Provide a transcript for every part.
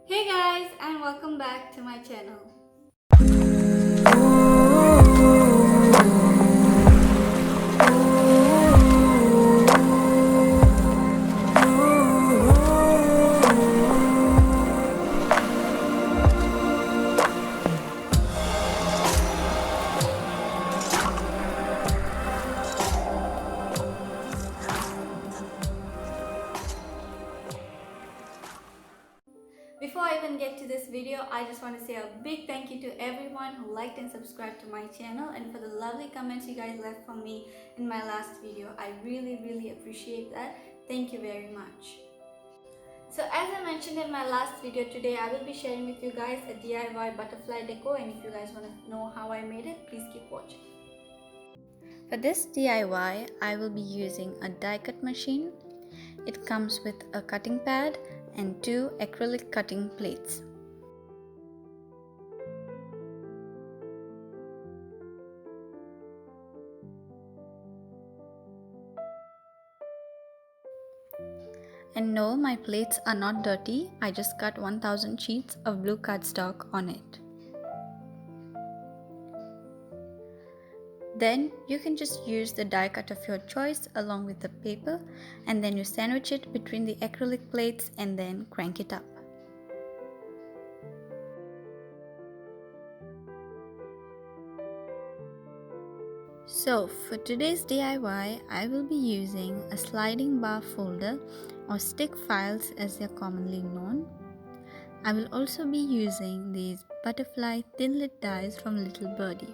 Hey guys, and welcome back to my channel. Before I even get to this video, I just want to say a big thank you to everyone who liked and subscribed to my channel and for the lovely comments you guys left for me in my last video. I really appreciate that. Thank you very much. So as I mentioned in my last video, today I will be sharing with you guys a DIY butterfly decor, and if you guys want to know how I made it, please keep watching. For this DIY, I will be using a die cut machine. It comes with a cutting pad and two acrylic cutting plates. And no, my plates are not dirty. I just cut 1000 sheets of blue cardstock on it. Then you can just use the die cut of your choice along with the paper, and then you sandwich it between the acrylic plates and then crank it up. So for today's DIY, I will be using a sliding bar folder or stick files as they are commonly known. I will also be using these butterfly thin lit dies from Little Birdie.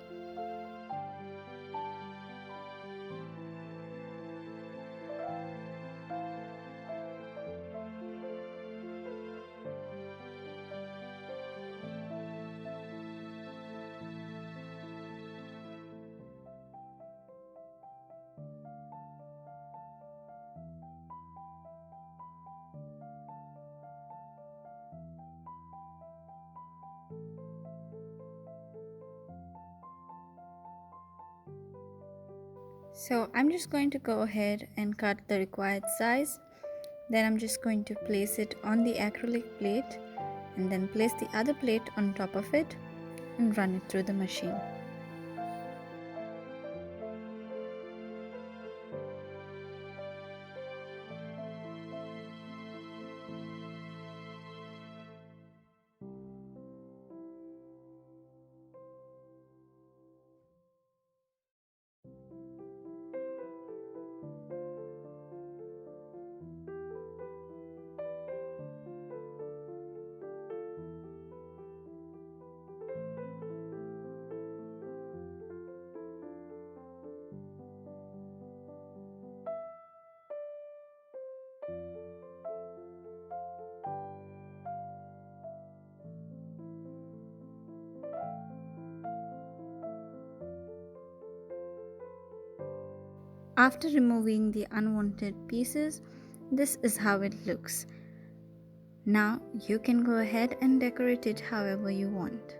So I'm just going to go ahead and cut the required size. Then I'm just going to place it on the acrylic plate and then place the other plate on top of it and run it through the machine. After removing the unwanted pieces, this is how it looks. Now you can go ahead and decorate it however you want.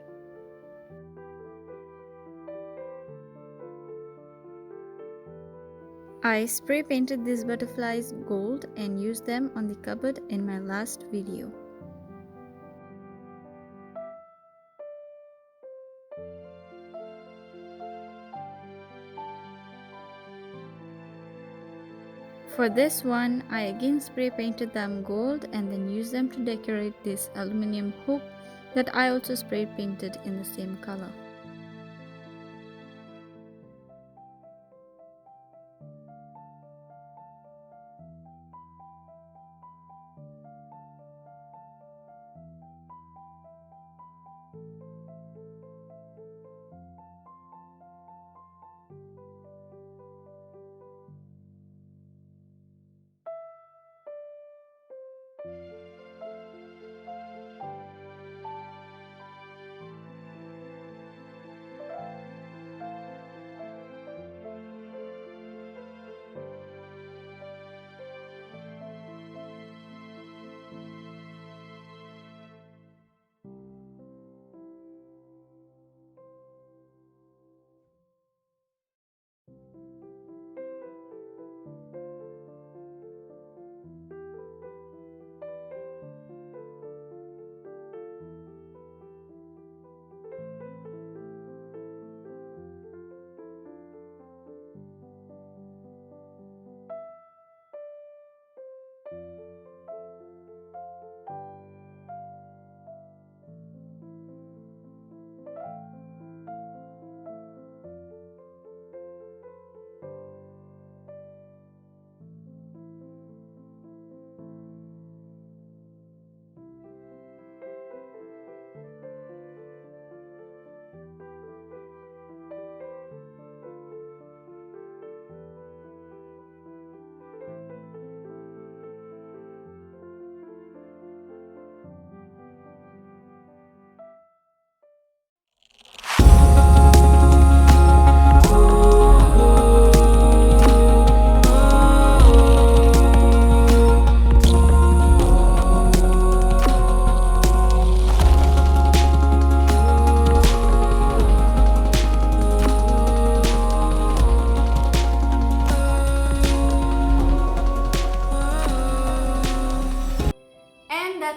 I spray painted these butterflies gold and used them on the cupboard in my last video. For this one, I again spray painted them gold and then used them to decorate this aluminium hoop that I also spray painted in the same color.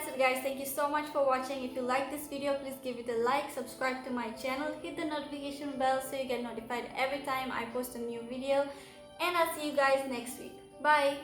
that's it guys, thank you so much for watching. If you like this video, please give it a like, subscribe to my channel, hit the notification bell so you get notified every time I post a new video, and I'll see you guys next week. Bye.